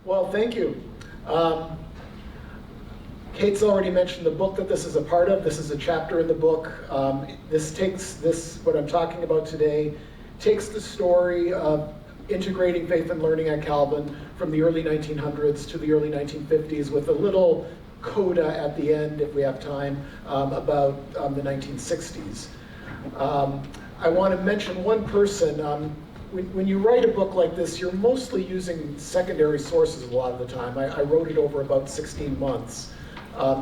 Well, thank you. Kate's already mentioned the book that this is a part of. This is a chapter in the book. What I'm talking about today, takes the story of integrating faith and learning at Calvin from the early 1900s to the early 1950s with a little coda at the end, if we have time, about the 1960s. I want to mention one person. When you write a book like this, you're mostly using secondary sources a lot of the time. I wrote it over about 16 months.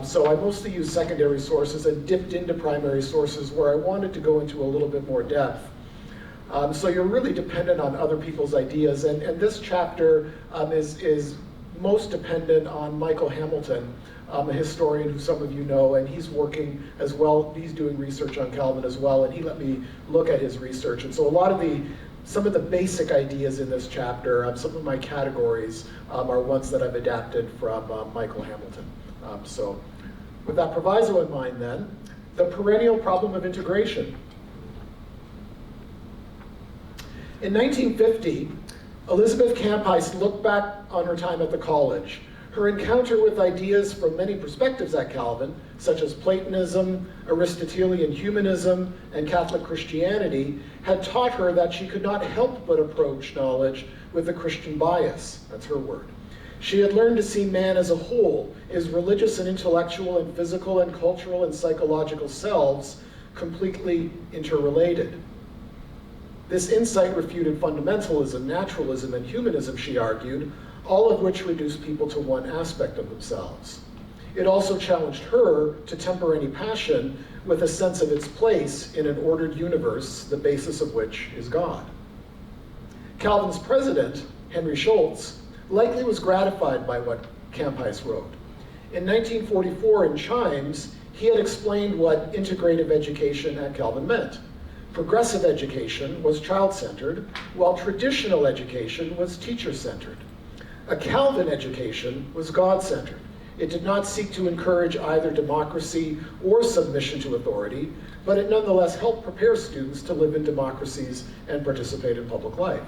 So I mostly used secondary sources and dipped into primary sources where I wanted to go into a little bit more depth. So you're really dependent on other people's ideas, and this chapter is most dependent on Michael Hamilton, a historian who some of you know, and he's working as well. He's doing research on Calvin as well, and he let me look at his research. And so some of the basic ideas in this chapter, some of my categories are ones that I've adapted from Michael Hamilton. So with that proviso in mind then, the perennial problem of integration. In 1950, Elizabeth Campice looked back on her time at the college. Her encounter with ideas from many perspectives at Calvin, such as Platonism, Aristotelian humanism, and Catholic Christianity, had taught her that she could not help but approach knowledge with a Christian bias. That's her word. She had learned to see man as a whole, his religious and intellectual and physical and cultural and psychological selves completely interrelated. This insight refuted fundamentalism, naturalism, and humanism, she argued, all of which reduce people to one aspect of themselves. It also challenged her to temper any passion with a sense of its place in an ordered universe, the basis of which is God. Calvin's president, Henry Schultz, likely was gratified by what Campice wrote. In 1944 in Chimes, he had explained what integrative education at Calvin meant. Progressive education was child-centered, while traditional education was teacher-centered. A Calvin education was God-centered. It did not seek to encourage either democracy or submission to authority, but it nonetheless helped prepare students to live in democracies and participate in public life.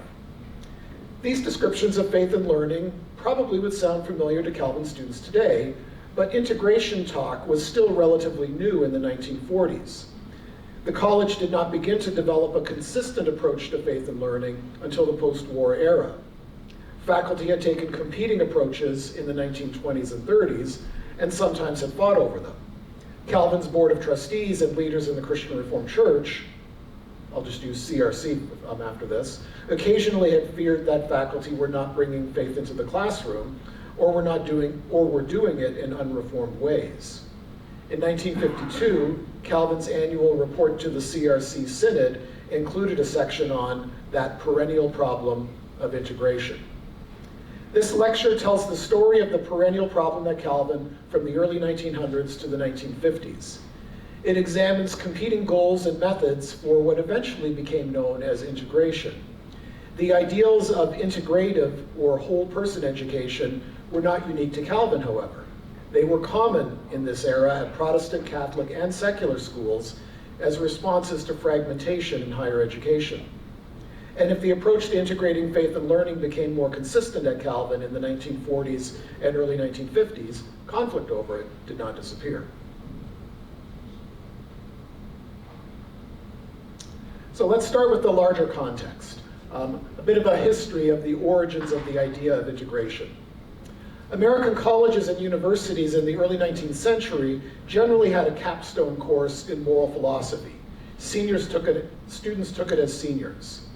These descriptions of faith and learning probably would sound familiar to Calvin students today, but integration talk was still relatively new in the 1940s. The college did not begin to develop a consistent approach to faith and learning until the post-war era. Faculty had taken competing approaches in the 1920s and 30s, and sometimes had fought over them. Calvin's Board of Trustees and leaders in the Christian Reformed Church, I'll just use CRC after this, occasionally had feared that faculty were not bringing faith into the classroom, or were doing it in unreformed ways. In 1952, Calvin's annual report to the CRC Synod included a section on that perennial problem of integration. This lecture tells the story of the perennial problem at Calvin from the early 1900s to the 1950s. It examines competing goals and methods for what eventually became known as integration. The ideals of integrative or whole person education were not unique to Calvin, however. They were common in this era at Protestant, Catholic, and secular schools as responses to fragmentation in higher education. And if the approach to integrating faith and learning became more consistent at Calvin in the 1940s and early 1950s, conflict over it did not disappear. So let's start with the larger context, a bit of a history of the origins of the idea of integration. American colleges and universities in the early 19th century generally had a capstone course in moral philosophy. Students took it as seniors.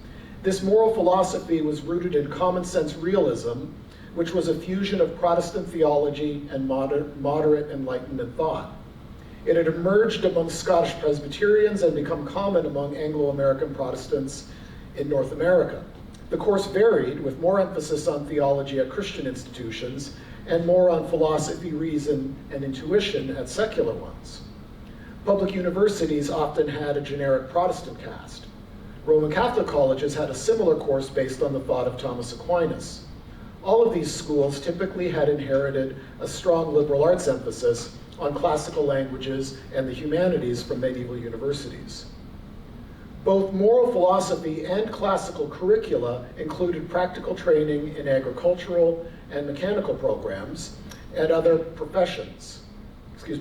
This moral philosophy was rooted in common sense realism, which was a fusion of Protestant theology and moderate Enlightenment thought. It had emerged among Scottish Presbyterians and become common among Anglo-American Protestants in North America. The course varied, with more emphasis on theology at Christian institutions and more on philosophy, reason, and intuition at secular ones. Public universities often had a generic Protestant cast. Roman Catholic colleges had a similar course based on the thought of Thomas Aquinas. All of these schools typically had inherited a strong liberal arts emphasis on classical languages and the humanities from medieval universities. Both moral philosophy and classical curricula included practical training in agricultural and mechanical programs and other professions.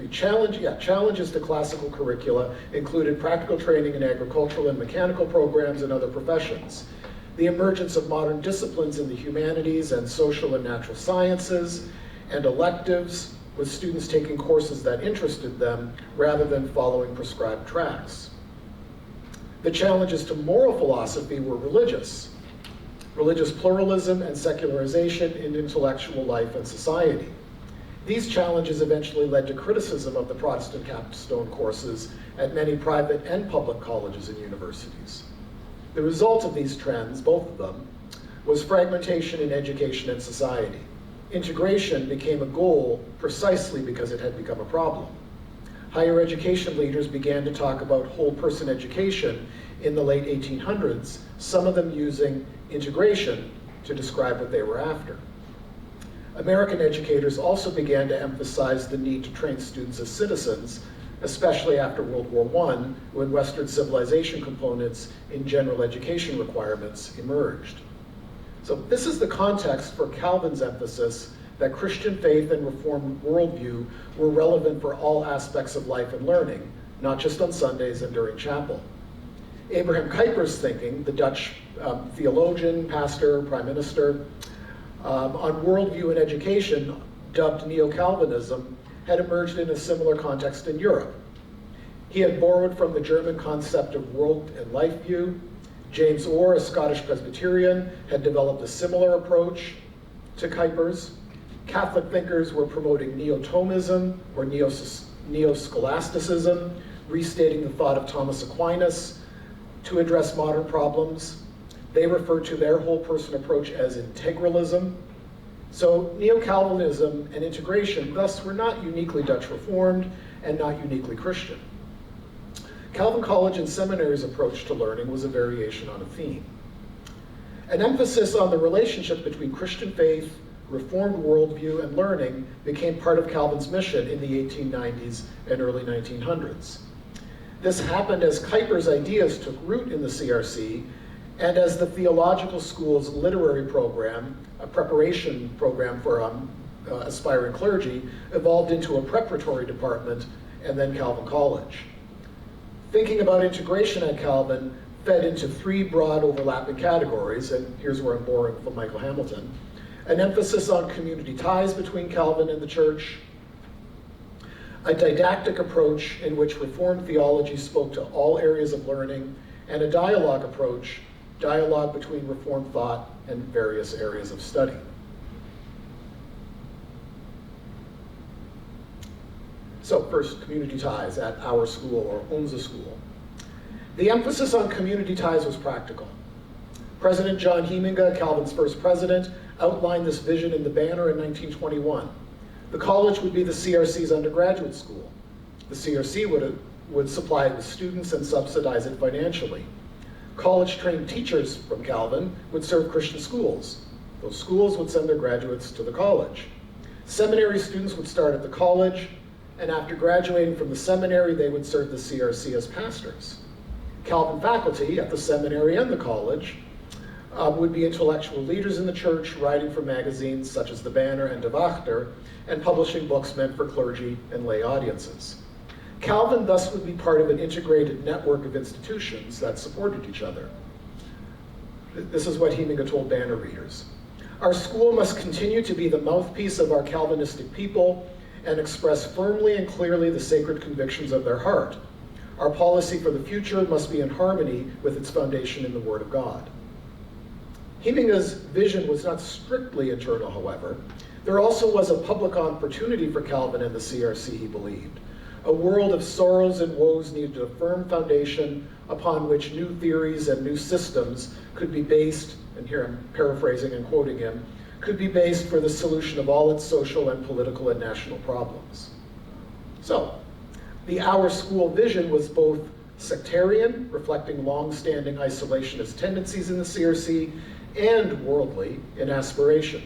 Challenges to classical curricula included practical training in agricultural and mechanical programs and other professions. The emergence of modern disciplines in the humanities and social and natural sciences, and electives, with students taking courses that interested them rather than following prescribed tracks. The challenges to moral philosophy were religious pluralism and secularization in intellectual life and society. These challenges eventually led to criticism of the Protestant capstone courses at many private and public colleges and universities. The result of these trends, both of them, was fragmentation in education and society. Integration became a goal precisely because it had become a problem. Higher education leaders began to talk about whole person education in the late 1800s, some of them using integration to describe what they were after. American educators also began to emphasize the need to train students as citizens, especially after World War I, when Western civilization components in general education requirements emerged. So this is the context for Calvin's emphasis that Christian faith and Reformed worldview were relevant for all aspects of life and learning, not just on Sundays and during chapel. Abraham Kuyper's thinking, the Dutch theologian, pastor, prime minister, on worldview and education, dubbed Neo-Calvinism, had emerged in a similar context in Europe. He had borrowed from the German concept of world and life view. James Orr, a Scottish Presbyterian, had developed a similar approach to Kuyper's. Catholic thinkers were promoting Neo-Thomism or Neo-Scholasticism, restating the thought of Thomas Aquinas to address modern problems. They referred to their whole person approach as integralism. So Neo-Calvinism and integration thus were not uniquely Dutch Reformed and not uniquely Christian. Calvin College and Seminary's approach to learning was a variation on a theme. An emphasis on the relationship between Christian faith, Reformed worldview, and learning became part of Calvin's mission in the 1890s and early 1900s. This happened as Kuyper's ideas took root in the CRC and as the theological school's literary program, a preparation program for aspiring clergy, evolved into a preparatory department and then Calvin College. Thinking about integration at Calvin fed into three broad overlapping categories, and here's where I'm borrowing from Michael Hamilton. An emphasis on community ties between Calvin and the church, a didactic approach in which Reformed theology spoke to all areas of learning, and a dialogue approach, dialogue between Reformed thought and various areas of study. So first, community ties at our school or unser school. The emphasis on community ties was practical. President John Heiminga, Calvin's first president, outlined this vision in the banner in 1921. The college would be the CRC's undergraduate school. The CRC would supply it with students and subsidize it financially. College-trained teachers from Calvin would serve Christian schools. Those schools would send their graduates to the college. Seminary students would start at the college, and after graduating from the seminary, they would serve the CRC as pastors. Calvin faculty at the seminary and the college would be intellectual leaders in the church, writing for magazines such as The Banner and De Wachter, and publishing books meant for clergy and lay audiences. Calvin thus would be part of an integrated network of institutions that supported each other. This is what Heiminga told Banner readers. Our school must continue to be the mouthpiece of our Calvinistic people and express firmly and clearly the sacred convictions of their heart. Our policy for the future must be in harmony with its foundation in the Word of God. Heiminga's vision was not strictly internal, however. There also was a public opportunity for Calvin and the CRC, he believed. A world of sorrows and woes needed a firm foundation upon which new theories and new systems could be based, and here I'm paraphrasing and quoting him, could be based for the solution of all its social and political and national problems. So, the Our School vision was both sectarian, reflecting long-standing isolationist tendencies in the CRC, and worldly in aspiration.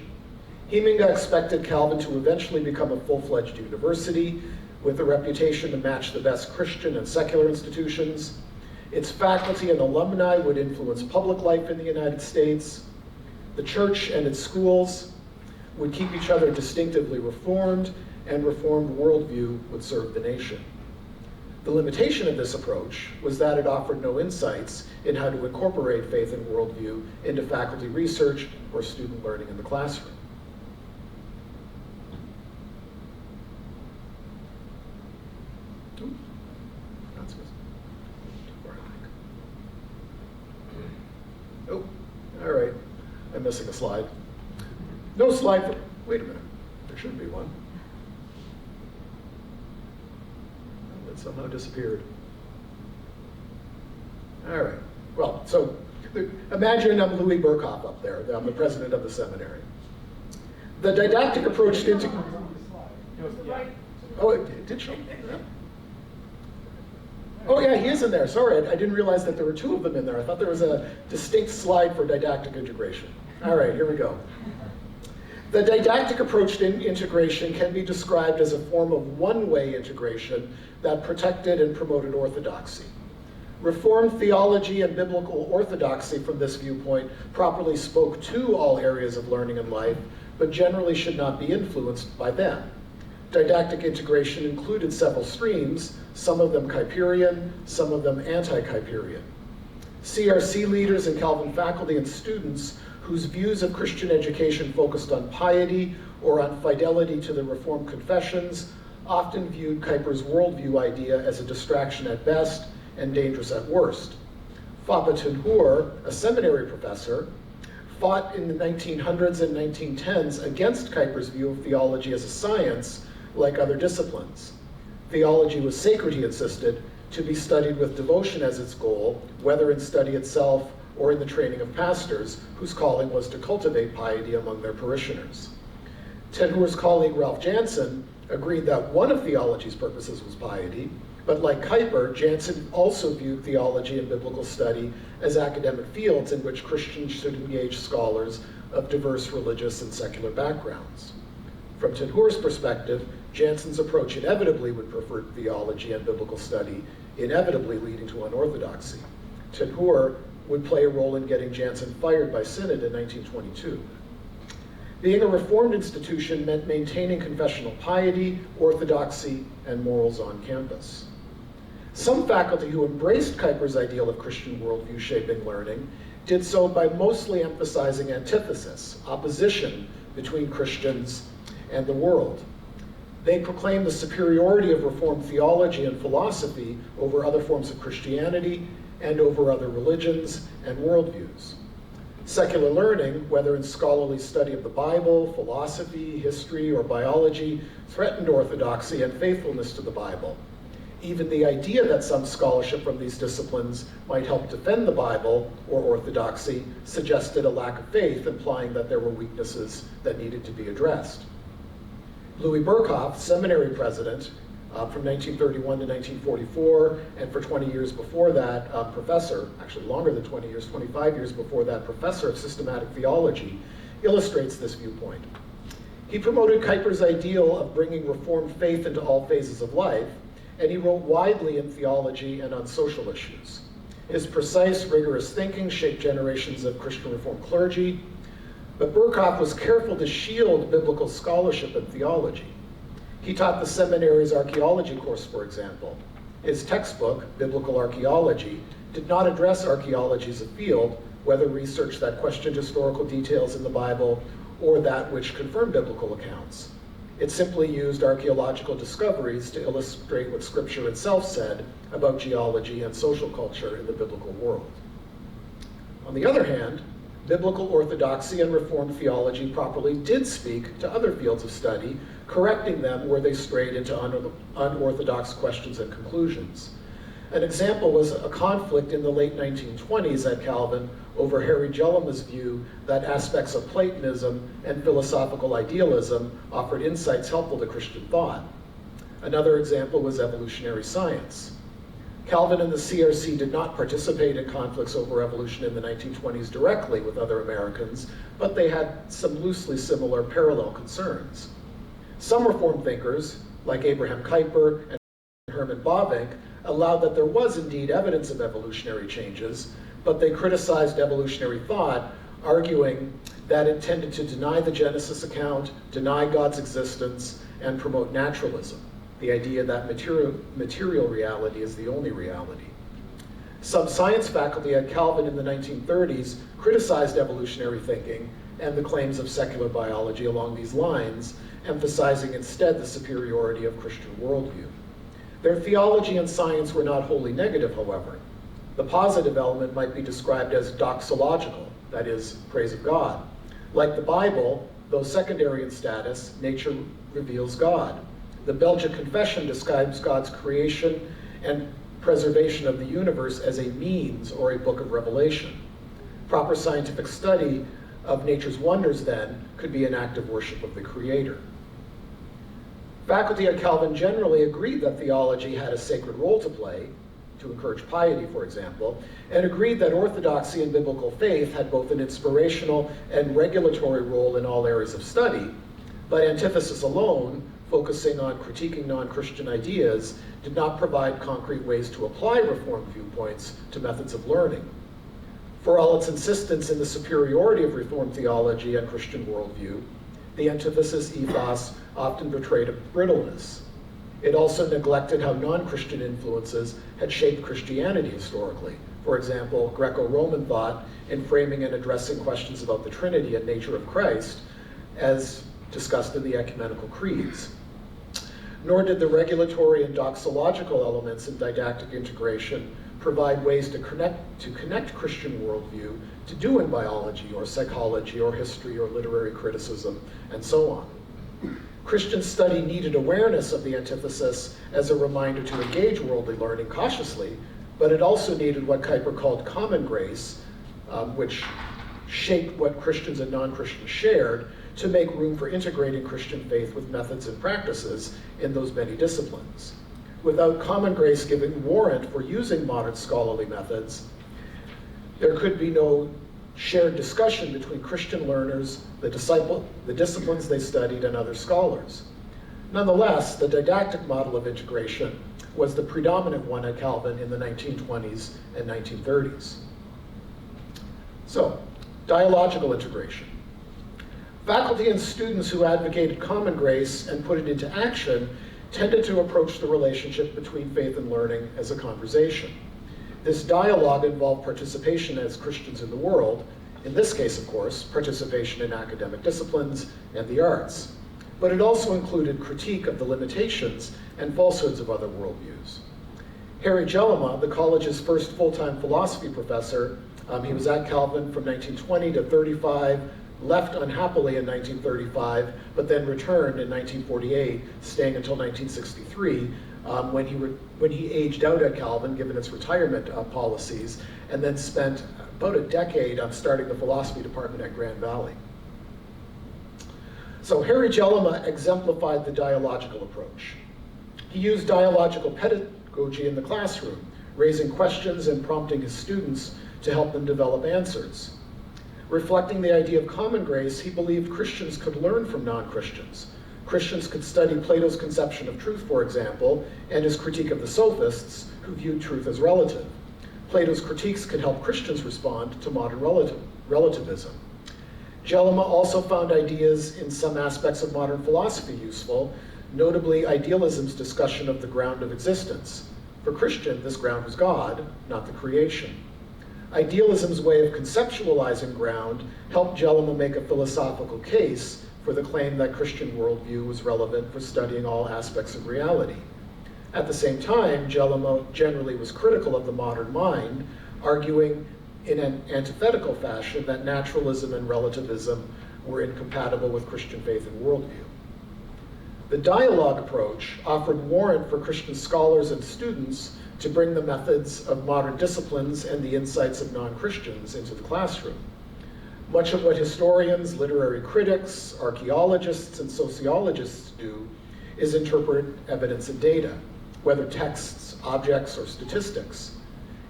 Heiminga expected Calvin to eventually become a full-fledged university with a reputation to match the best Christian and secular institutions. Its faculty and alumni would influence public life in the United States. The church and its schools would keep each other distinctively Reformed, and Reformed worldview would serve the nation. The limitation of this approach was that it offered no insights in how to incorporate faith and worldview into faculty research or student learning in the classroom. Oh, all right, I'm missing a slide. No slide for, wait a minute, there should be one. Oh, it somehow disappeared. All right, well, so imagine I'm Louis Burkhoff up there. I'm the president of the seminary. The didactic approach to oh, it did show. Yeah. Oh yeah, he is in there. Sorry, I didn't realize that there were two of them in there. I thought there was a distinct slide for didactic integration. All right, here we go. The didactic approach to integration can be described as a form of one-way integration that protected and promoted orthodoxy. Reformed theology and biblical orthodoxy from this viewpoint properly spoke to all areas of learning and life, but generally should not be influenced by them. Didactic integration included several streams, some of them Kuyperian, some of them anti-Kuyperian. CRC leaders and Calvin faculty and students whose views of Christian education focused on piety or on fidelity to the Reformed confessions often viewed Kuyper's worldview idea as a distraction at best and dangerous at worst. Phapa Ten-Hoor, a seminary professor, fought in the 1900s and 1910s against Kuyper's view of theology as a science, like other disciplines. Theology was sacred, he insisted, to be studied with devotion as its goal, whether in study itself or in the training of pastors, whose calling was to cultivate piety among their parishioners. Ten-Hoor's colleague Ralph Jansen agreed that one of theology's purposes was piety, but like Kuyper, Jansen also viewed theology and biblical study as academic fields in which Christians should engage scholars of diverse religious and secular backgrounds. From Ten-Hoor's perspective, Jansen's approach inevitably would prefer theology and biblical study, inevitably leading to unorthodoxy. Ten-Hoor would play a role in getting Jansen fired by Synod in 1922. Being a Reformed institution meant maintaining confessional piety, orthodoxy, and morals on campus. Some faculty who embraced Kuyper's ideal of Christian worldview shaping learning did so by mostly emphasizing antithesis, opposition between Christians and the world. They proclaimed the superiority of Reformed theology and philosophy over other forms of Christianity and over other religions and worldviews. Secular learning, whether in scholarly study of the Bible, philosophy, history, or biology, threatened orthodoxy and faithfulness to the Bible. Even the idea that some scholarship from these disciplines might help defend the Bible or orthodoxy suggested a lack of faith, implying that there were weaknesses that needed to be addressed. Louis Burkhoff, seminary president, from 1931 to 1944, and for 20 years before that, professor, actually longer than 20 years, 25 years before that, professor of systematic theology, illustrates this viewpoint. He promoted Kuyper's ideal of bringing Reformed faith into all phases of life, and he wrote widely in theology and on social issues. His precise, rigorous thinking shaped generations of Christian Reformed clergy, but Burkhoff was careful to shield biblical scholarship and theology. He taught the seminary's archaeology course, for example. His textbook, Biblical Archaeology, did not address archaeology as a field, whether research that questioned historical details in the Bible or that which confirmed biblical accounts. It simply used archaeological discoveries to illustrate what Scripture itself said about geology and social culture in the biblical world. On the other hand, biblical orthodoxy and Reformed theology properly did speak to other fields of study, correcting them where they strayed into unorthodox questions and conclusions. An example was a conflict in the late 1920s at Calvin over Harry Jellema's view that aspects of Platonism and philosophical idealism offered insights helpful to Christian thought. Another example was evolutionary science. Calvin and the CRC did not participate in conflicts over evolution in the 1920s directly with other Americans, but they had some loosely similar parallel concerns. Some Reformed thinkers, like Abraham Kuyper and Herman Bavinck, allowed that there was indeed evidence of evolutionary changes, but they criticized evolutionary thought, arguing that it tended to deny the Genesis account, deny God's existence, and promote naturalism, the idea that material reality is the only reality. Some science faculty at Calvin in the 1930s criticized evolutionary thinking and the claims of secular biology along these lines, emphasizing instead the superiority of Christian worldview. Their theology and science were not wholly negative, however. The positive element might be described as doxological, that is, praise of God. Like the Bible, though secondary in status, nature reveals God. The Belgic Confession describes God's creation and preservation of the universe as a means or a book of revelation. Proper scientific study of nature's wonders, then, could be an act of worship of the Creator. Faculty at Calvin generally agreed that theology had a sacred role to play, to encourage piety, for example, and agreed that orthodoxy and biblical faith had both an inspirational and regulatory role in all areas of study, but antithesis alone, focusing on critiquing non-Christian ideas, did not provide concrete ways to apply Reformed viewpoints to methods of learning. For all its insistence in the superiority of Reformed theology and Christian worldview, the antithesis ethos often betrayed a brittleness. It also neglected how non-Christian influences had shaped Christianity historically. For example, Greco-Roman thought in framing and addressing questions about the Trinity and nature of Christ, as discussed in the ecumenical creeds. Nor did the regulatory and doxological elements in didactic integration provide ways to connect Christian worldview to doing biology or psychology or history or literary criticism and so on. Christian study needed awareness of the antithesis as a reminder to engage worldly learning cautiously, but it also needed what Kuyper called common grace, which shaped what Christians and non-Christians shared, to make room for integrating Christian faith with methods and practices in those many disciplines. Without common grace giving warrant for using modern scholarly methods, there could be no shared discussion between Christian learners, the disciplines they studied, and other scholars. Nonetheless, the didactic model of integration was the predominant one at Calvin in the 1920s and 1930s. So, dialogical integration. Faculty and students who advocated common grace and put it into action tended to approach the relationship between faith and learning as a conversation. This dialogue involved participation as Christians in the world, in this case, of course, participation in academic disciplines and the arts. But it also included critique of the limitations and falsehoods of other worldviews. Harry Jellema, the college's first full-time philosophy professor, he was at Calvin from 1920 to 35, left unhappily in 1935, but then returned in 1948, staying until 1963, when he aged out at Calvin, given its retirement policies, and then spent about a decade starting the philosophy department at Grand Valley. So Harry Jellema exemplified the dialogical approach. He used dialogical pedagogy in the classroom, raising questions and prompting his students to help them develop answers. Reflecting the idea of common grace, he believed Christians could learn from non-Christians. Christians could study Plato's conception of truth, for example, and his critique of the sophists, who viewed truth as relative. Plato's critiques could help Christians respond to modern relativism. Jellema also found ideas in some aspects of modern philosophy useful, notably idealism's discussion of the ground of existence. For Christian, this ground was God, not the creation. Idealism's way of conceptualizing ground helped Jellema make a philosophical case for the claim that Christian worldview was relevant for studying all aspects of reality. At the same time, Jellema generally was critical of the modern mind, arguing in an antithetical fashion that naturalism and relativism were incompatible with Christian faith and worldview. The dialogue approach offered warrant for Christian scholars and students to bring the methods of modern disciplines and the insights of non-Christians into the classroom. Much of what historians, literary critics, archaeologists, and sociologists do is interpret evidence and data, whether texts, objects, or statistics.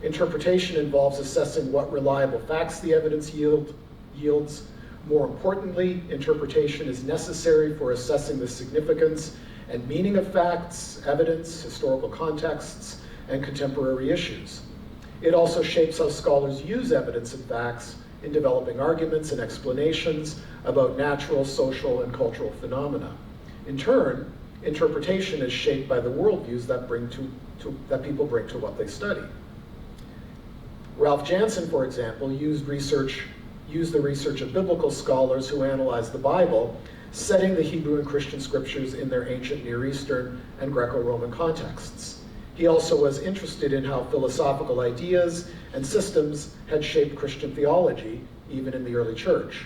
Interpretation involves assessing what reliable facts the evidence yields. More importantly, interpretation is necessary for assessing the significance and meaning of facts, evidence, historical contexts, and contemporary issues. It also shapes how scholars use evidence and facts in developing arguments and explanations about natural, social, and cultural phenomena. In turn, interpretation is shaped by the worldviews that people bring to what they study. Ralph Jansen, for example, used the research of biblical scholars who analyzed the Bible, setting the Hebrew and Christian scriptures in their ancient Near Eastern and Greco-Roman contexts. He also was interested in how philosophical ideas and systems had shaped Christian theology, even in the early church.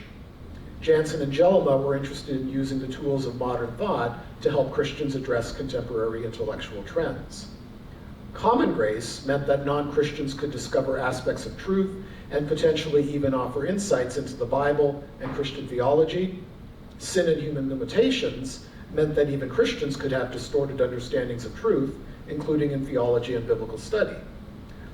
Jansen and Jellema were interested in using the tools of modern thought to help Christians address contemporary intellectual trends. Common grace meant that non-Christians could discover aspects of truth and potentially even offer insights into the Bible and Christian theology. Sin and human limitations meant that even Christians could have distorted understandings of truth, including in theology and biblical study.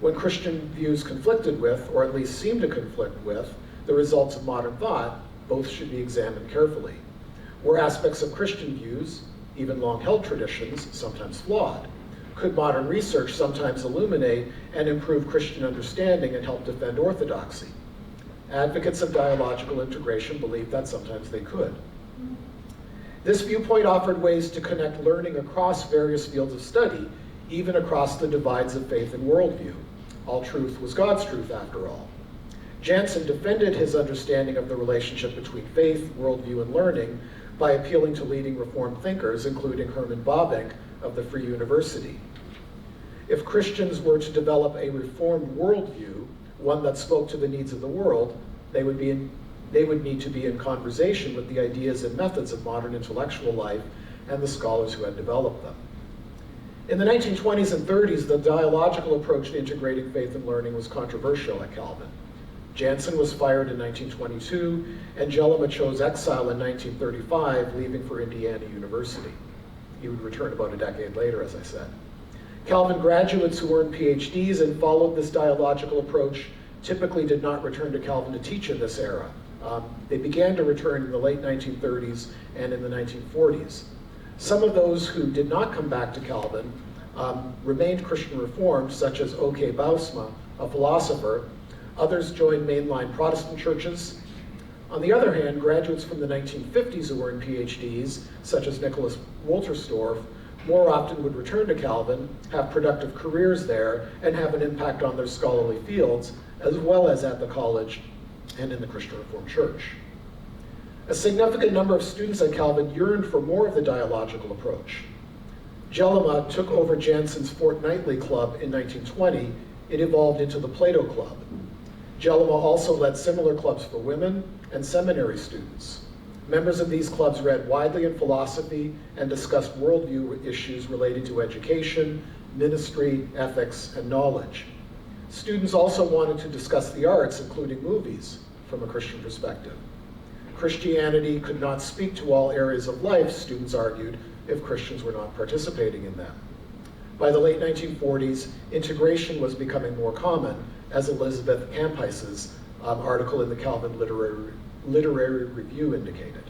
When Christian views conflicted with, or at least seemed to conflict with, the results of modern thought, both should be examined carefully. Were aspects of Christian views, even long-held traditions, sometimes flawed? Could modern research sometimes illuminate and improve Christian understanding and help defend orthodoxy? Advocates of dialogical integration believed that sometimes they could. This viewpoint offered ways to connect learning across various fields of study, even across the divides of faith and worldview. All truth was God's truth, after all. Jansen defended his understanding of the relationship between faith, worldview, and learning by appealing to leading Reformed thinkers, including Herman Bavinck of the Free University. If Christians were to develop a Reformed worldview, one that spoke to the needs of the world, they would need to be in conversation with the ideas and methods of modern intellectual life and the scholars who had developed them. In the 1920s and 30s, the dialogical approach to integrating faith and learning was controversial at Calvin. Jansen was fired in 1922, and Jellema chose exile in 1935, leaving for Indiana University. He would return about a decade later, as I said. Calvin graduates who earned PhDs and followed this dialogical approach typically did not return to Calvin to teach in this era. They began to return in the late 1930s and in the 1940s. Some of those who did not come back to Calvin remained Christian Reformed, such as O.K. Bousma, a philosopher. Others joined mainline Protestant churches. On the other hand, graduates from the 1950s who earned PhDs, such as Nicholas Wolterstorff, more often would return to Calvin, have productive careers there, and have an impact on their scholarly fields, as well as at the college and in the Christian Reformed Church. A significant number of students at Calvin yearned for more of the dialogical approach. Jellema took over Jansen's fortnightly club in 1920. It evolved into the Plato Club. Jellema also led similar clubs for women and seminary students. Members of these clubs read widely in philosophy and discussed worldview issues related to education, ministry, ethics, and knowledge. Students also wanted to discuss the arts, including movies, from a Christian perspective. Christianity could not speak to all areas of life, students argued, if Christians were not participating in them. By the late 1940s, integration was becoming more common, as Elizabeth Campice's article in the Calvin Literary Review indicated.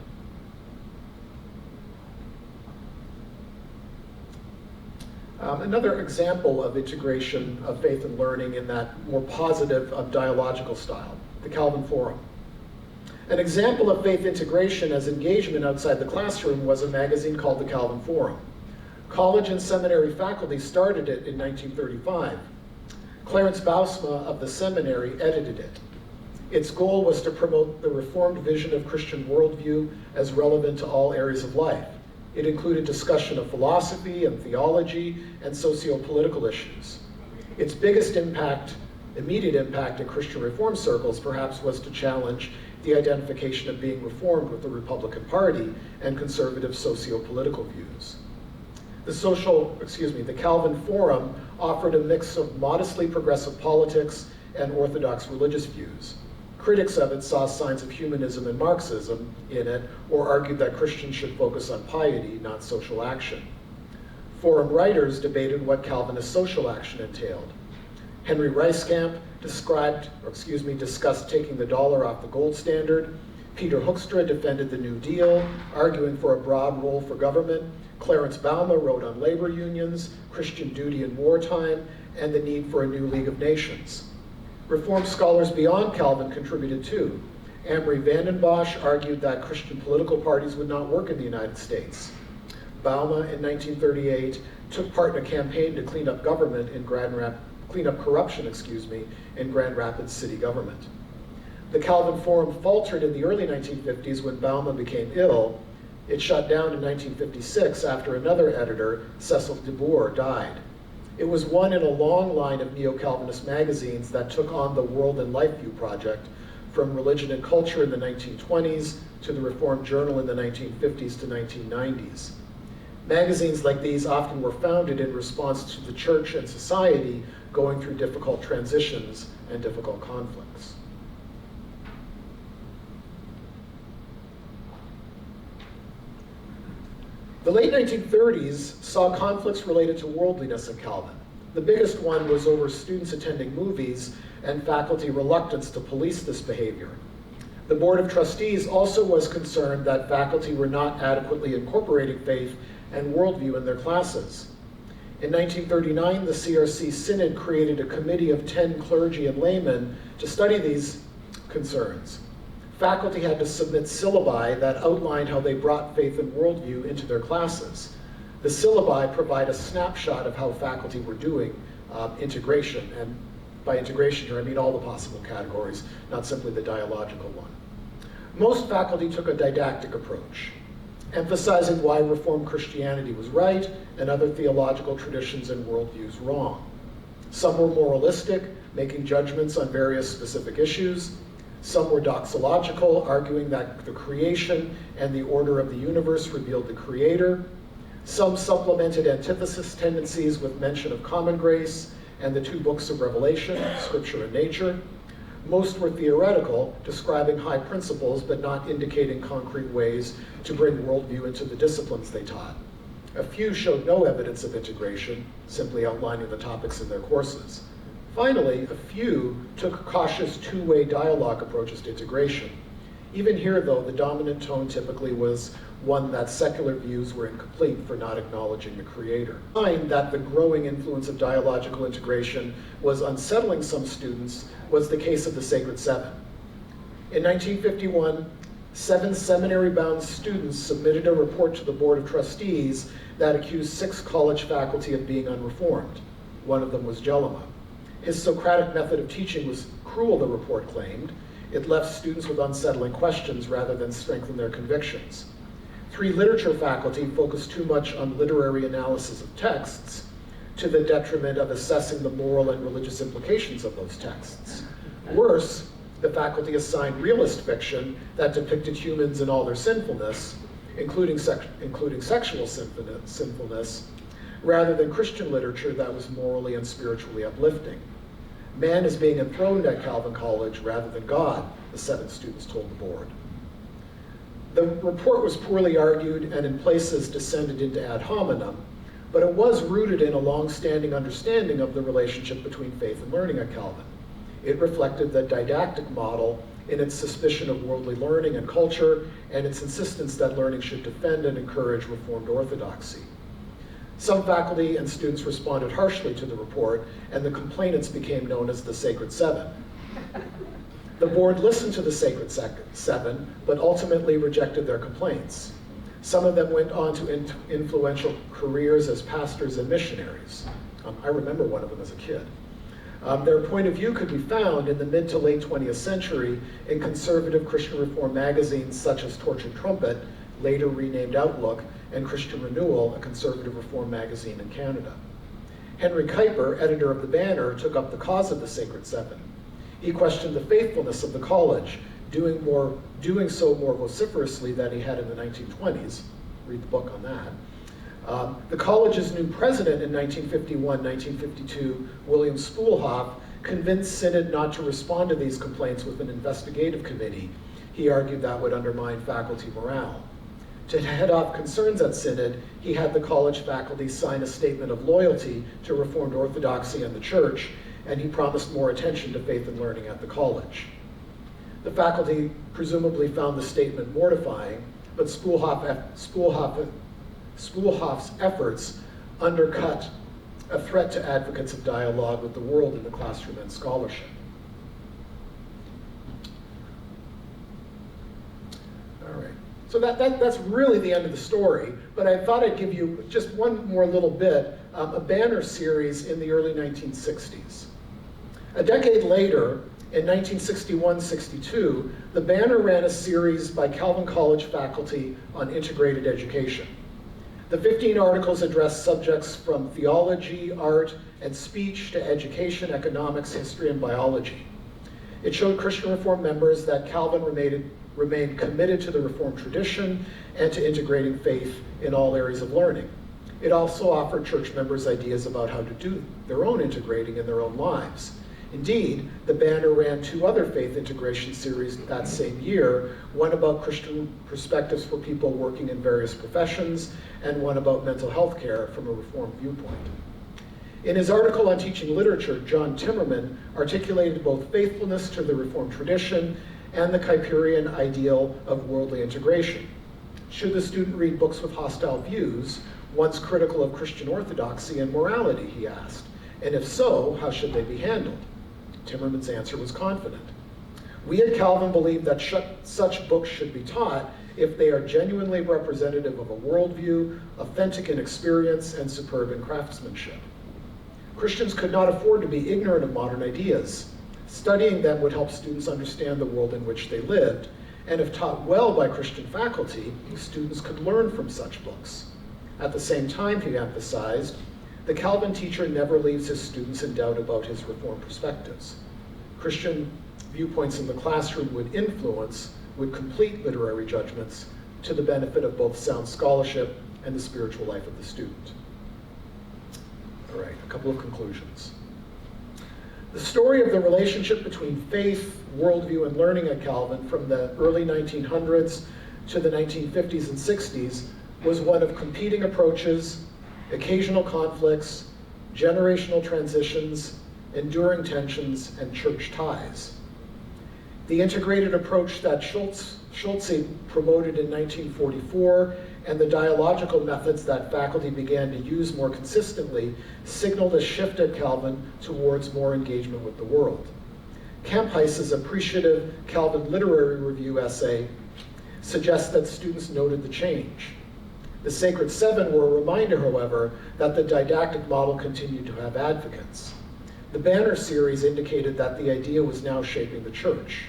Another example of integration of faith and learning in that more positive dialogical style, the Calvin Forum. An example of faith integration as engagement outside the classroom was a magazine called the Calvin Forum. College and seminary faculty started it in 1935. Clarence Bousma of the seminary edited it. Its goal was to promote the Reformed vision of Christian worldview as relevant to all areas of life. It included discussion of philosophy and theology and socio-political issues. Its biggest immediate impact in Christian Reform circles perhaps was to challenge the identification of being Reformed with the Republican Party and conservative socio-political views. The Calvin Forum offered a mix of modestly progressive politics and orthodox religious views. Critics of it saw signs of humanism and Marxism in it, or argued that Christians should focus on piety, not social action. Forum writers debated what Calvinist social action entailed. Henry Reiskamp discussed taking the dollar off the gold standard. Peter Hoekstra defended the New Deal, arguing for a broad role for government. Clarence Bauma wrote on labor unions, Christian duty in wartime, and the need for a new League of Nations. Reformed scholars beyond Calvin contributed too. Amory Vandenbosch argued that Christian political parties would not work in the United States. Bauma in 1938 took part in a campaign to clean up corruption, in Grand Rapids city government. The Calvin Forum faltered in the early 1950s when Bauma became ill. It shut down in 1956 after another editor, Cecil DeBoer, died. It was one in a long line of neo-Calvinist magazines that took on the World and Life View project, from Religion and Culture in the 1920s to the Reformed Journal in the 1950s to 1990s. Magazines like these often were founded in response to the church and society going through difficult transitions and difficult conflicts. The late 1930s saw conflicts related to worldliness in Calvin. The biggest one was over students attending movies and faculty reluctance to police this behavior. The Board of Trustees also was concerned that faculty were not adequately incorporating faith and worldview in their classes. In 1939, the CRC Synod created a committee of 10 clergy and laymen to study these concerns. Faculty had to submit syllabi that outlined how they brought faith and worldview into their classes. The syllabi provide a snapshot of how faculty were doing integration, and by integration here I mean all the possible categories, not simply the dialogical one. Most faculty took a didactic approach, emphasizing why Reformed Christianity was right and other theological traditions and worldviews wrong. Some were moralistic, making judgments on various specific issues. Some were doxological, arguing that the creation and the order of the universe revealed the Creator. Some supplemented antithesis tendencies with mention of common grace and the two books of Revelation, Scripture and Nature. Most were theoretical, describing high principles but not indicating concrete ways to bring worldview into the disciplines they taught. A few showed no evidence of integration, simply outlining the topics in their courses. Finally, a few took cautious two-way dialogue approaches to integration. Even here, though, the dominant tone typically was one that secular views were incomplete for not acknowledging the Creator. Find that the growing influence of dialogical integration was unsettling some students was the case of the Sacred Seven. In 1951, 7 seminary-bound students submitted a report to the Board of Trustees that accused 6 college faculty of being unreformed. One of them was Jelima. His Socratic method of teaching was cruel, the report claimed. It left students with unsettling questions rather than strengthen their convictions. 3 literature faculty focused too much on literary analysis of texts to the detriment of assessing the moral and religious implications of those texts. Worse, the faculty assigned realist fiction that depicted humans in all their sinfulness, including sexual sinfulness, rather than Christian literature that was morally and spiritually uplifting. Man is being enthroned at Calvin College rather than God, the 7 students told the board. The report was poorly argued and in places descended into ad hominem, but it was rooted in a long-standing understanding of the relationship between faith and learning at Calvin. It reflected the didactic model in its suspicion of worldly learning and culture and its insistence that learning should defend and encourage Reformed orthodoxy. Some faculty and students responded harshly to the report, and the complainants became known as the Sacred Seven. The board listened to the Sacred Seven, but ultimately rejected their complaints. Some of them went on to influential careers as pastors and missionaries. I remember one of them as a kid. Their point of view could be found in the mid to late 20th century in conservative Christian Reform magazines such as Torch and Trumpet, later renamed Outlook, and Christian Renewal, a conservative Reform magazine in Canada. Henry Kuiper, editor of the Banner, took up the cause of the Sacred Seven. He questioned the faithfulness of the college, doing so more vociferously than he had in the 1920s. Read the book on that. The college's new president in 1951-1952, William Spoolhoff, convinced Synod not to respond to these complaints with an investigative committee. He argued that would undermine faculty morale. To head off concerns at Synod, he had the college faculty sign a statement of loyalty to Reformed Orthodoxy and the Church, and he promised more attention to faith and learning at the college. The faculty presumably found the statement mortifying, but Spoolhoff's efforts undercut a threat to advocates of dialogue with the world in the classroom and scholarship. All right, so that's really the end of the story, but I thought I'd give you just one more little bit, a banner series in the early 1960s. A decade later, in 1961-62, the Banner ran a series by Calvin College faculty on integrated education. The 15 articles addressed subjects from theology, art, and speech to education, economics, history, and biology. It showed Christian Reformed members that Calvin remained committed to the Reformed tradition and to integrating faith in all areas of learning. It also offered church members ideas about how to do their own integrating in their own lives. Indeed, the Banner ran 2 other faith integration series that same year, one about Christian perspectives for people working in various professions, and one about mental health care from a Reformed viewpoint. In his article on teaching literature, John Timmerman articulated both faithfulness to the Reformed tradition and the Katerbergian ideal of worldly integration. Should the student read books with hostile views, once critical of Christian orthodoxy and morality, he asked, and if so, how should they be handled? Timmerman's answer was confident. We at Calvin believe that such books should be taught if they are genuinely representative of a worldview, authentic in experience, and superb in craftsmanship. Christians could not afford to be ignorant of modern ideas. Studying them would help students understand the world in which they lived, and if taught well by Christian faculty, students could learn from such books. At the same time, he emphasized, the Calvin teacher never leaves his students in doubt about his Reformed perspectives. Christian viewpoints in the classroom would complete literary judgments to the benefit of both sound scholarship and the spiritual life of the student. All right, a couple of conclusions. The story of the relationship between faith, worldview, and learning at Calvin from the early 1900s to the 1950s and 60s was one of competing approaches, occasional conflicts, generational transitions, enduring tensions, and church ties. The integrated approach that Schulze promoted in 1944 and the dialogical methods that faculty began to use more consistently signaled a shift at Calvin towards more engagement with the world. Kampheis's appreciative Calvin literary review essay suggests that students noted the change. The Sacred Seven were a reminder, however, that the didactic model continued to have advocates. The Banner series indicated that the idea was now shaping the church.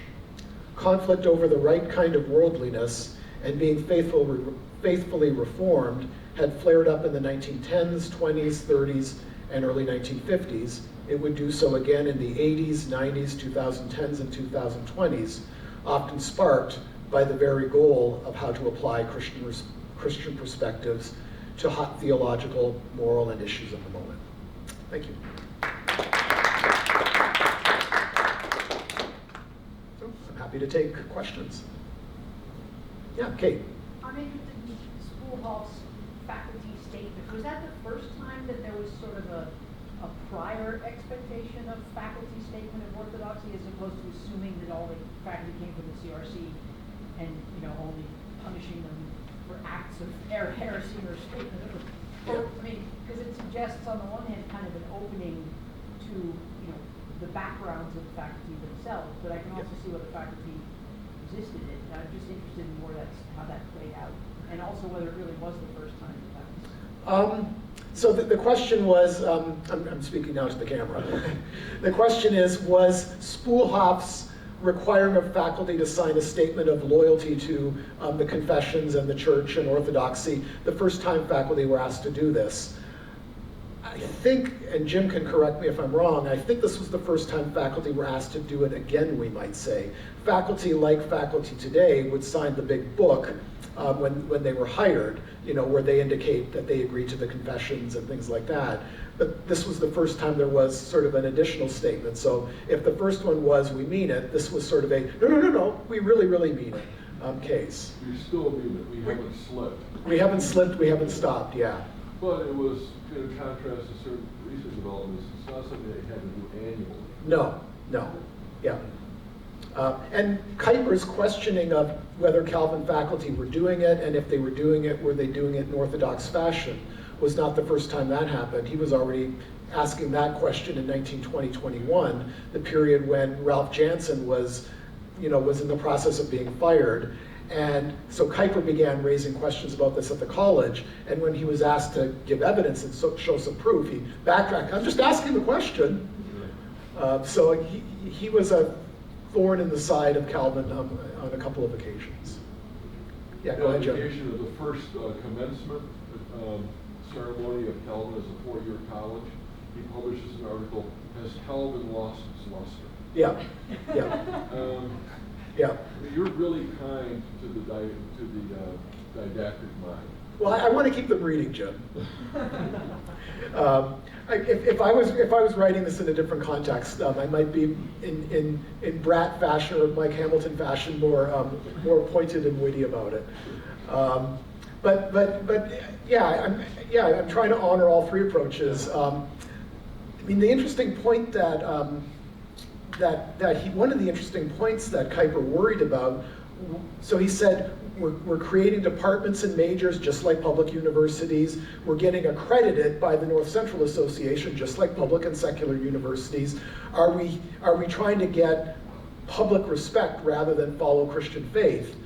Conflict over the right kind of worldliness and being faithfully reformed had flared up in the 1910s, 20s, 30s, and early 1950s. It would do so again in the 80s, 90s, 2010s, and 2020s, often sparked by the very goal of how to apply Christian perspectives to hot theological, moral, and issues of the moment. Thank you. So I'm happy to take questions. Yeah, Kate. I'm interested in the Schoolhouse faculty statement. Was that the first time that there was sort of a prior expectation of faculty statement of orthodoxy as opposed to assuming that all the faculty came from the CRC and, only punishing them for acts of heresy or statement of, because it suggests on the one hand kind of an opening to, the backgrounds of the faculty themselves, but I can also see what the faculty resisted it. And I'm just interested in more how that played out, and also whether it really was the first time that was. So the question was, I'm speaking now to the camera. The question is, was Spoolhoff's requiring of faculty to sign a statement of loyalty to the confessions and the church and orthodoxy the first time faculty were asked to do this? I think, and Jim can correct me if I'm wrong, I think this was the first time faculty were asked to do it again, we might say. Faculty, like faculty today, would sign the big book when they were hired, where they indicate that they agreed to the confessions and things like that. But this was the first time there was sort of an additional statement. So if the first one was, we mean it, this was sort of a, no, we really, really mean it case. We still mean it. We haven't slipped. We haven't slipped, we haven't stopped, yeah. But it was in contrast to certain recent developments. It's not something they had to do annually. No, yeah. And Kuiper's questioning of whether Calvin faculty were doing it, and if they were doing it, were they doing it in Orthodox fashion, was not the first time that happened. He was already asking that question in 1920-21, the period when Ralph Jansen was in the process of being fired. And so Kuiper began raising questions about this at the college, and when he was asked to give evidence and show some proof, he backtracked. I'm just asking the question. So he was a thorn in the side of Calvin on a couple of occasions. Yeah, go ahead, Joe. On the occasion of the first commencement ceremony of Calvin as a four-year college, he publishes an article, "Has Calvin lost its luster?" Yeah, yeah. You're really kind to the didactic mind. Well, I want to keep them reading, Jim. If I was writing this in a different context, I might be in Brat fashion or Mike Hamilton fashion, more pointed and witty about it. But I'm trying to honor all three approaches. I mean, the interesting point one of the interesting points that Kuiper worried about. So he said, we're creating departments and majors just like public universities. We're getting accredited by the North Central Association just like public and secular universities. Are we trying to get public respect rather than follow Christian faith?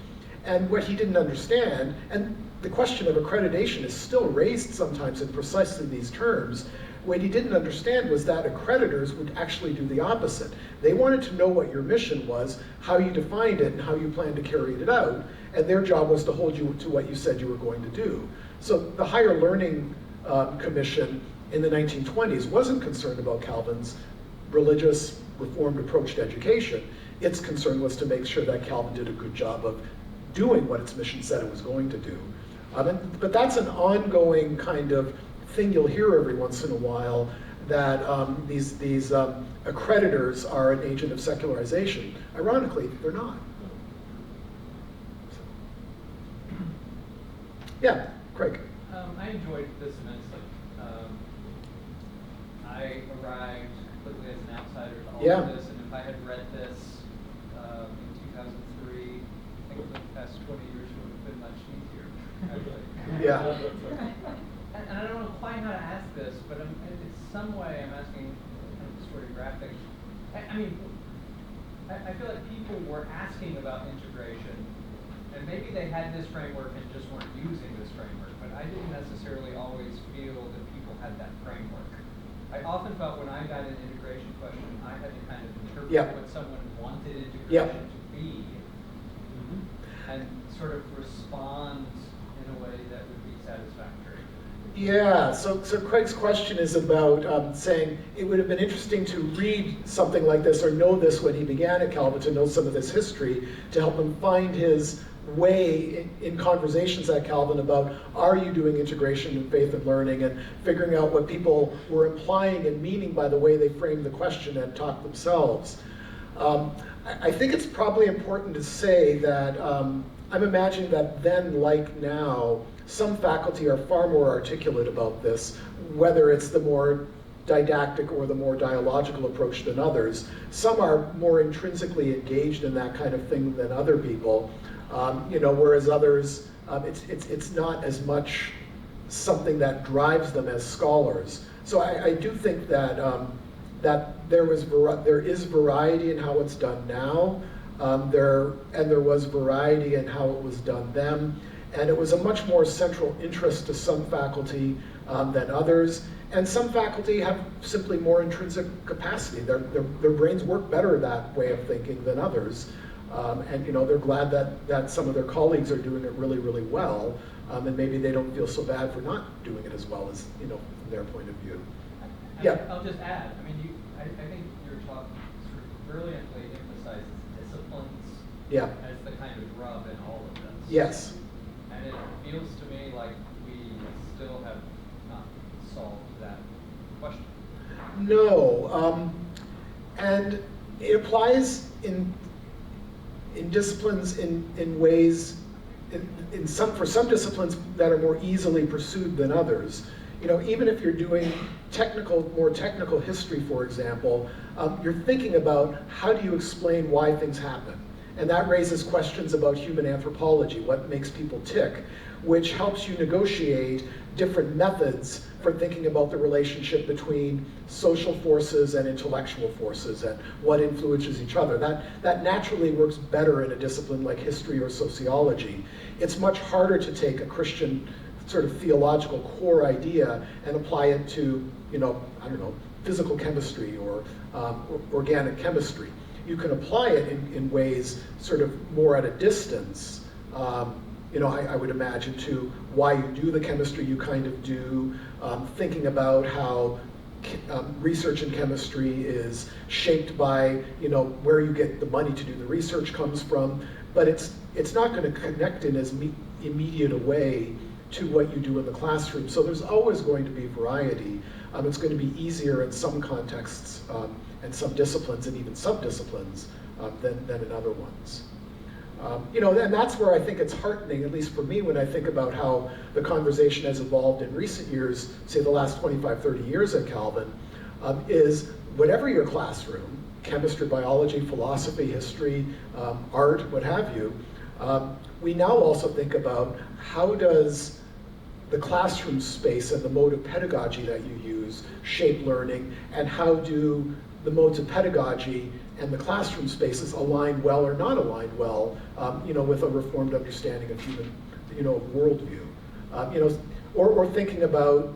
And what he didn't understand, and the question of accreditation is still raised sometimes in precisely these terms, what he didn't understand was that accreditors would actually do the opposite. They wanted to know what your mission was, how you defined it, and how you planned to carry it out, and their job was to hold you to what you said you were going to do. So the Higher Learning Commission in the 1920s wasn't concerned about Calvin's religious, reformed approach to education. Its concern was to make sure that Calvin did a good job of doing what its mission said it was going to do. But that's an ongoing kind of thing you'll hear every once in a while, that these accreditors are an agent of secularization. Ironically, they're not. Yeah, Craig. I enjoyed this immensely. I arrived completely as an outsider to all of this, and if I had read this in 2003, I think the past 20 years would have been much easier, actually. Yeah. And I don't know quite how to ask this, but in some way I'm asking kind of historiographic. I mean, I feel like people were asking about integration, and maybe they had this framework and just weren't using this framework, but I didn't necessarily always feel that people had that framework. I often felt when I got an integration question, I had to kind of interpret what someone wanted integration to be, and sort of respond in a way that would be satisfactory. Yeah, so Craig's question is about saying it would have been interesting to read something like this or know this when he began at Calvin, to know some of this history, to help him find his way in conversations at Calvin about, are you doing integration in faith and learning, and figuring out what people were implying and meaning by the way they framed the question and taught themselves. I think it's probably important to say that I'm imagining that then, like now, some faculty are far more articulate about this, whether it's the more didactic or the more dialogical approach than others. Some are more intrinsically engaged in that kind of thing than other people, whereas others, it's not as much something that drives them as scholars. So I do think that there is variety in how it's done now, there was variety in how it was done then. And it was a much more central interest to some faculty than others. And some faculty have simply more intrinsic capacity. Their brains work better that way of thinking than others. And they're glad that some of their colleagues are doing it really, really well. And maybe they don't feel so bad for not doing it as well as, from their point of view. I'll just add, I think your talk sort of brilliantly emphasizes disciplines as the kind of rub in all of this. Yes. And it feels to me like we still have not solved that question. No, and it applies in disciplines in ways, for some disciplines that are more easily pursued than others. Even if you're doing more technical history, for example, you're thinking about how do you explain why things happen. And that raises questions about human anthropology, what makes people tick. which helps you negotiate different methods for thinking about the relationship between social forces and intellectual forces and what influences each other. That naturally works better in a discipline like history or sociology. It's much harder to take a Christian sort of theological core idea and apply it to, I don't know, physical chemistry or organic chemistry. You can apply it in ways sort of more at a distance. I would imagine to why you do the chemistry you kind of do, thinking about how research in chemistry is shaped by, where you get the money to do the research comes from, but it's not going to connect in as immediate a way to what you do in the classroom. So there's always going to be variety. It's going to be easier in some contexts and some disciplines and even sub-disciplines than in other ones. And that's where I think it's heartening, at least for me, when I think about how the conversation has evolved in recent years, say the last 25, 30 years at Calvin, is whatever your classroom, chemistry, biology, philosophy, history, art, what have you, we now also think about how does the classroom space and the mode of pedagogy that you use shape learning, and how do the modes of pedagogy and the classroom spaces align well or not align well, with a reformed understanding of human, worldview. Or thinking about,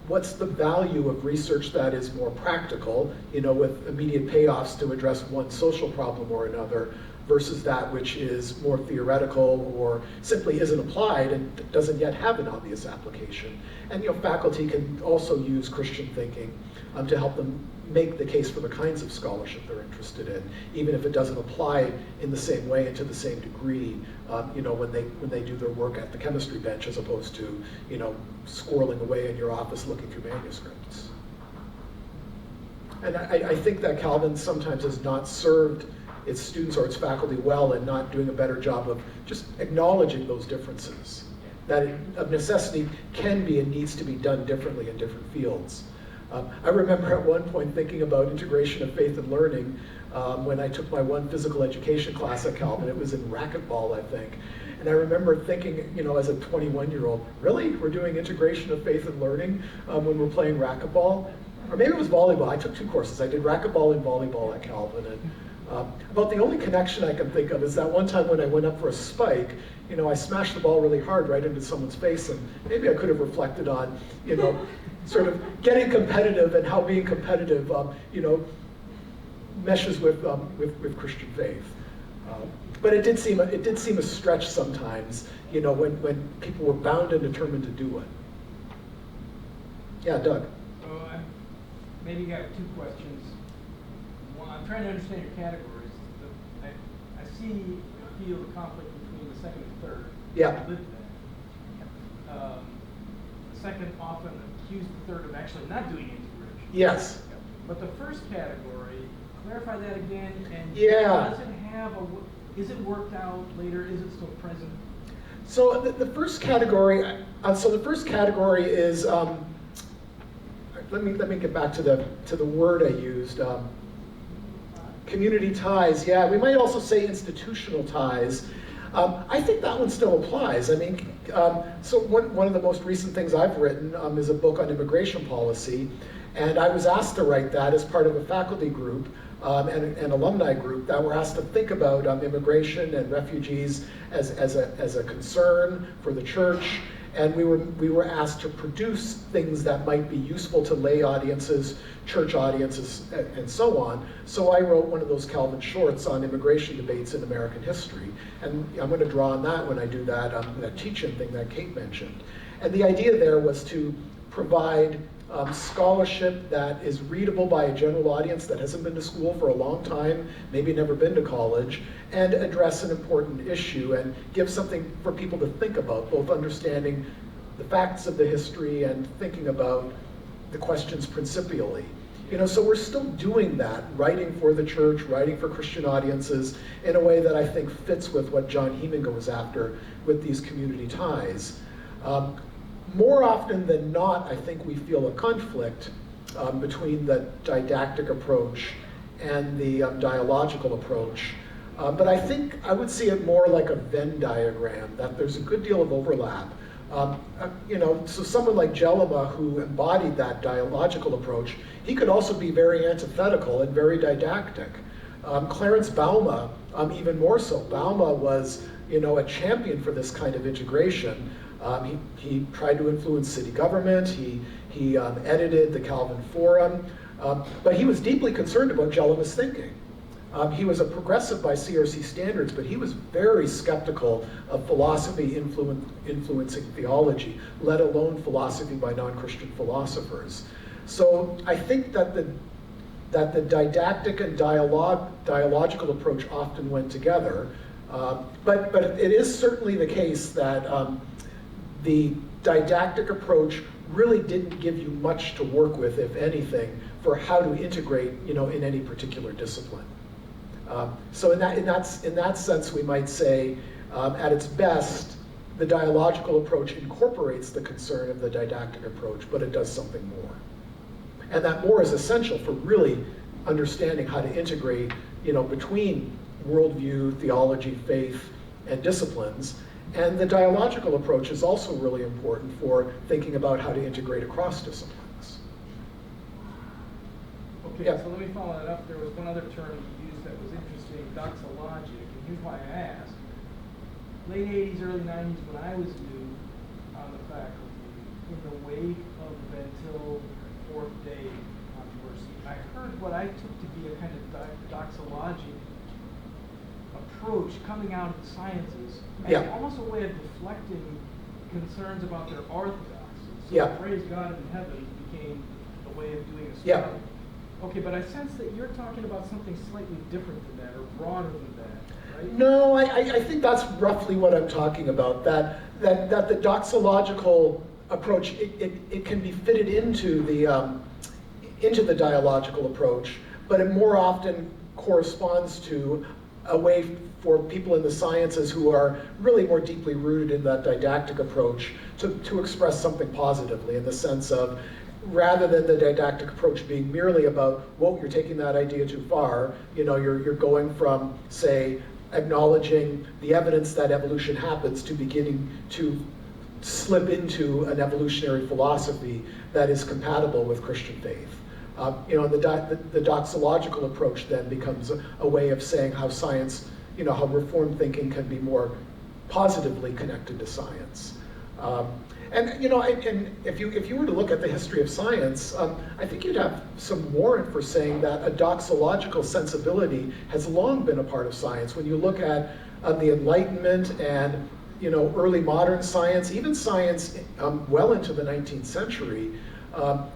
what's the value of research that is more practical, with immediate payoffs to address one social problem or another, versus that which is more theoretical or simply isn't applied and doesn't yet have an obvious application. And faculty can also use Christian thinking to help them make the case for the kinds of scholarship they're interested in, even if it doesn't apply in the same way and to the same degree, when they do their work at the chemistry bench, as opposed to, squirreling away in your office looking through manuscripts. And I think that Calvin sometimes has not served its students or its faculty well in not doing a better job of just acknowledging those differences. That it, of necessity can be and needs to be done differently in different fields. I remember at one point thinking about integration of faith and learning when I took my one physical education class at Calvin. It was in racquetball, I think. And I remember thinking, as a 21-year-old, really? We're doing integration of faith and learning when we're playing racquetball? Or maybe it was volleyball. I took two courses. I did racquetball and volleyball at Calvin. And about the only connection I can think of is that one time when I went up for a spike, I smashed the ball really hard right into someone's face, and maybe I could have reflected on, sort of getting competitive and how being competitive, meshes with Christian faith. But it did seem a stretch sometimes, when people were bound and determined to do it. Yeah, Doug. Oh, maybe you have two questions. One, I'm trying to understand your categories. I feel the conflict between the second and third. Yeah. I lived there. The second often accused the third of actually not doing integration. Yes. But the first category, clarify that again, and Yeah. does it have is it worked out later? Is it still present? So the first category, is, let me get back to the word I used. Community ties. Yeah, we might also say institutional ties. I think that one still applies. I mean, so one of the most recent things I've written is a book on immigration policy, and I was asked to write that as part of a faculty group and an alumni group that were asked to think about immigration and refugees as a concern for the church. And we were asked to produce things that might be useful to lay audiences, church audiences, and so on. So I wrote one of those Calvin shorts on immigration debates in American history. And I'm going to draw on that when I do that teach-in thing that Kate mentioned. And the idea there was to provide scholarship that is readable by a general audience that hasn't been to school for a long time, maybe never been to college, and address an important issue and give something for people to think about, both understanding the facts of the history and thinking about the questions principially. So we're still doing that, writing for the church, writing for Christian audiences in a way that I think fits with what John Heiminga was after with these community ties. More often than not, I think we feel a conflict between the didactic approach and the dialogical approach. But I think I would see it more like a Venn diagram, that there's a good deal of overlap. So someone like Jellema, who embodied that dialogical approach, he could also be very antithetical and very didactic. Clarence Bauma, even more so. Bauma was, a champion for this kind of integration. He tried to influence city government. He edited the Calvin Forum, but he was deeply concerned about Jellema's thinking. He was a progressive by CRC standards, but he was very skeptical of philosophy influencing theology, let alone philosophy by non-Christian philosophers. So I think that the didactic and dialogical approach often went together, but it is certainly the case that the didactic approach really didn't give you much to work with, if anything, for how to integrate, in any particular discipline. So in that sense, we might say, at its best, the dialogical approach incorporates the concern of the didactic approach, but it does something more. And that more is essential for really understanding how to integrate, between worldview, theology, faith, and disciplines. And the dialogical approach is also really important for thinking about how to integrate across disciplines. Okay, Yeah. so let me follow that up. There was one other term you used that was interesting, doxologic, and here's why I asked. Late 80s, early 90s, when I was new on the faculty, in the wake of the Van Til Fourth Day controversy, I heard what I took to be a kind of doxologic approach coming out of the sciences, as Yeah. almost a way of deflecting concerns about their orthodoxy. So Yeah. praise God in heaven became a way of doing a Yeah. study. Okay, but I sense that you're talking about something slightly different than that, or broader than that, right? No, I think that's roughly what I'm talking about, that the doxological approach, it can be fitted into the dialogical approach, but it more often corresponds to a way for people in the sciences who are really more deeply rooted in that didactic approach to express something positively, in the sense of, rather than the didactic approach being merely about, whoa, you're taking that idea too far, you're going from, say, acknowledging the evidence that evolution happens to beginning to slip into an evolutionary philosophy that is compatible with Christian faith. The doxological approach then becomes a way of saying how science, how Reformed thinking can be more positively connected to science. And if you were to look at the history of science, I think you'd have some warrant for saying that a doxological sensibility has long been a part of science. When you look at the Enlightenment and early modern science, even science well into the 19th century,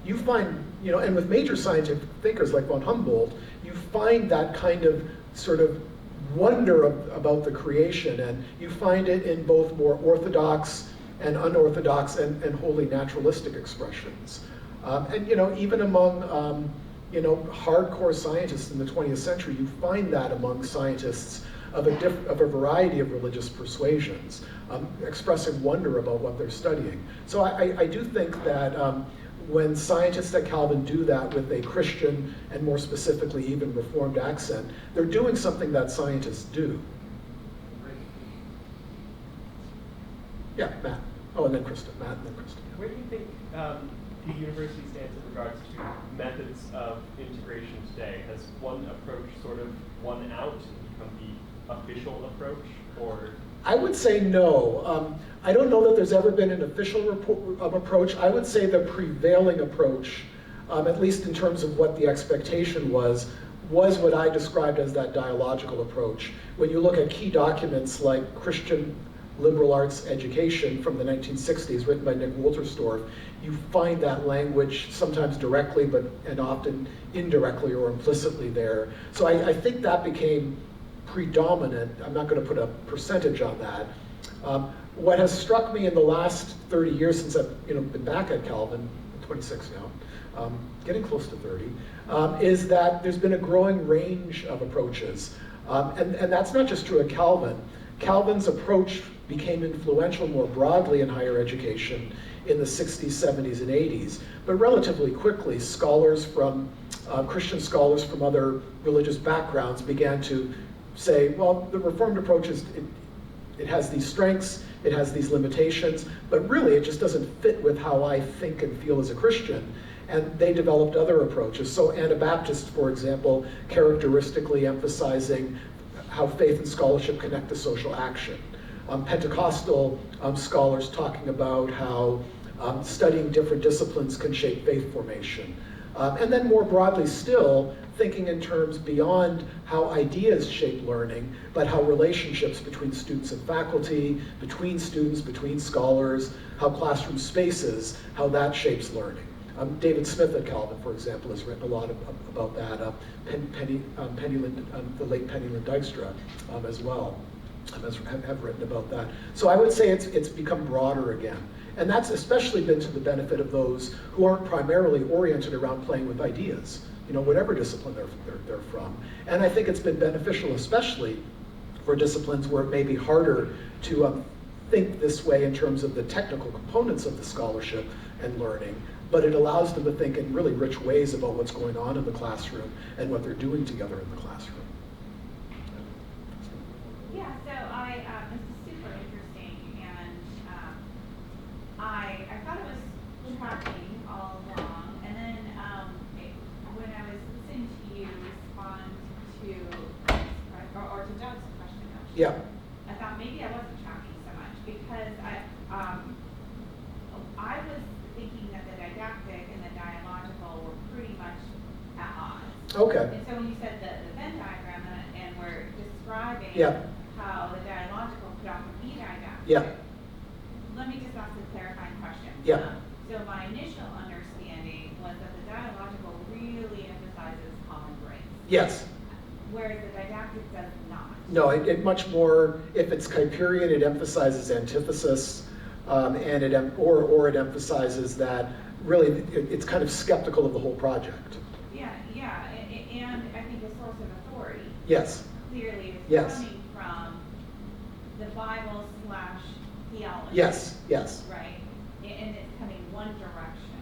you find, and with major scientific thinkers like von Humboldt, you find that kind of sort of wonder about the creation, and you find it in both more orthodox and unorthodox and wholly naturalistic expressions. And even among hardcore scientists in the 20th century, you find that among scientists of a variety of religious persuasions, expressing wonder about what they're studying. So I do think that when scientists at Calvin do that with a Christian and more specifically even Reformed accent, they're doing something that scientists do. Yeah, Matt. Oh, and then Kristen. Matt and then Kristen. Where do you think the university stands in regards to methods of integration today? Has one approach sort of won out and become the official approach, or? I would say no. I don't know that there's ever been an official approach. I would say the prevailing approach, at least in terms of what the expectation was what I described as that dialogical approach. When you look at key documents like Christian liberal arts education from the 1960s, written by Nick Wolterstorff, you find that language sometimes directly, and often indirectly or implicitly there. So I think that became predominant. I'm not going to put a percentage on that. What has struck me in the last 30 years since I've been back at Calvin, 26 now, getting close to 30, is that there's been a growing range of approaches. And that's not just true at Calvin. Calvin's approach became influential more broadly in higher education in the 60s, 70s, and 80s. But relatively quickly, scholars from, Christian scholars from other religious backgrounds began to say, well, the Reformed approach it has these strengths, it has these limitations, but really it just doesn't fit with how I think and feel as a Christian. And they developed other approaches. So Anabaptists, for example, characteristically emphasizing how faith and scholarship connect to social action. Pentecostal scholars talking about how studying different disciplines can shape faith formation. And then more broadly still, thinking in terms beyond how ideas shape learning, but how relationships between students and faculty, between students, between scholars, how classroom spaces, how that shapes learning. David Smith at Calvin, for example, has written a lot about that. The late Penny Lynn Dykstra as well have written about that. So I would say it's become broader again. And that's especially been to the benefit of those who aren't primarily oriented around playing with ideas, whatever discipline they're from. And I think it's been beneficial, especially for disciplines where it may be harder to think this way in terms of the technical components of the scholarship and learning, but it allows them to think in really rich ways about what's going on in the classroom and what they're doing together in the classroom. Yeah, so this is super interesting, and I thought it was tracking all along, and then when I was listening to you respond to, or to Doug's question, actually, Yeah. I thought maybe I wasn't tracking so much, because I was thinking that the didactic and the dialogical were pretty much at odds. Okay. And so when you said the Venn diagram, and we're describing Yeah. how the dialogical could often be didactic. Yeah. Let me just ask a clarifying question. Yeah. So my initial understanding was that the dialogical really emphasizes common grace. Yes. Whereas the didactic does not. No, it much more, if it's Kuiperian, it emphasizes antithesis, and it emphasizes that really it's kind of skeptical of the whole project. Yeah, and I think the source of authority Yes. clearly is Yes. coming from the Bible/theology. Yes. Yes. Right? And it's coming one direction.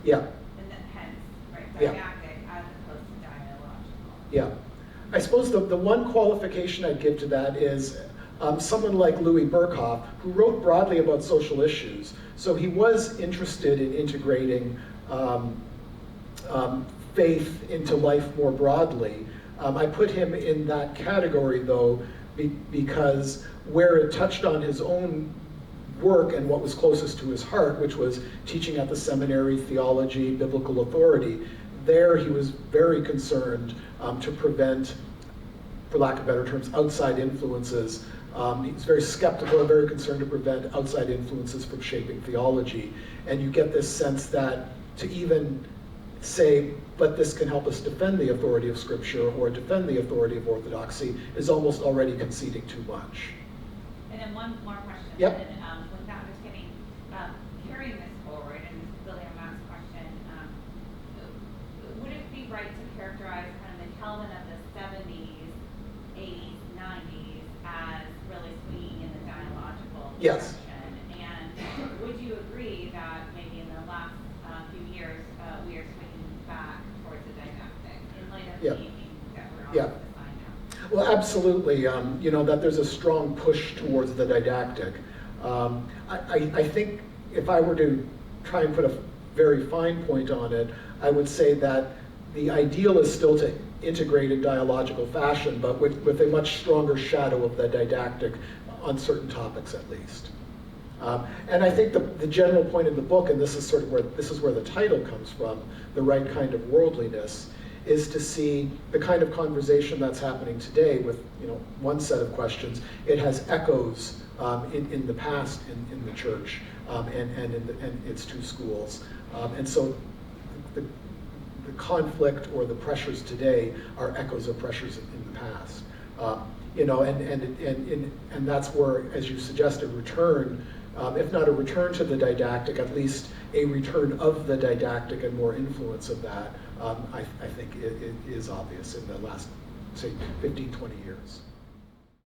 Yeah. And then hence, right, Yeah. didactic as opposed to dialogical. Yeah. I suppose the one qualification I'd give to that is someone like Louis Berkhoff, who wrote broadly about social issues. So he was interested in integrating faith into life more broadly. I put him in that category, though, because where it touched on his own work and what was closest to his heart, which was teaching at the seminary, theology, biblical authority, there he was very concerned to prevent, for lack of better terms, outside influences. He was very skeptical and very concerned to prevent outside influences from shaping theology. And you get this sense that to even say, but this can help us defend the authority of Scripture or defend the authority of orthodoxy is almost already conceding too much. And then one more question. Yep. And without just getting, carrying this forward and building on Matt's question, would it be right to characterize kind of the Calvin of the 70s, 80s, 90s as really swinging in the dialogical Yes. direction? And would you agree that maybe in the last few years we are swinging back towards the didactic in light of Yeah. the thinking that we're on Yeah. the side now? Well, absolutely. That there's a strong push towards the didactic. I think if I were to try and put a very fine point on it, I would say that the ideal is still to integrate in dialogical fashion, but with a much stronger shadow of the didactic on certain topics at least. And I think the general point in the book, and this is where the title comes from, The Right Kind of Worldliness, is to see the kind of conversation that's happening today with one set of questions. It has echoes in the past in the church and in its two schools. And so the conflict or the pressures today are echoes of pressures in the past. And that's where, as you suggested, return, if not a return to the didactic, at least a return of the didactic and more influence of that, I think it is obvious in the last, say, 15, 20 years.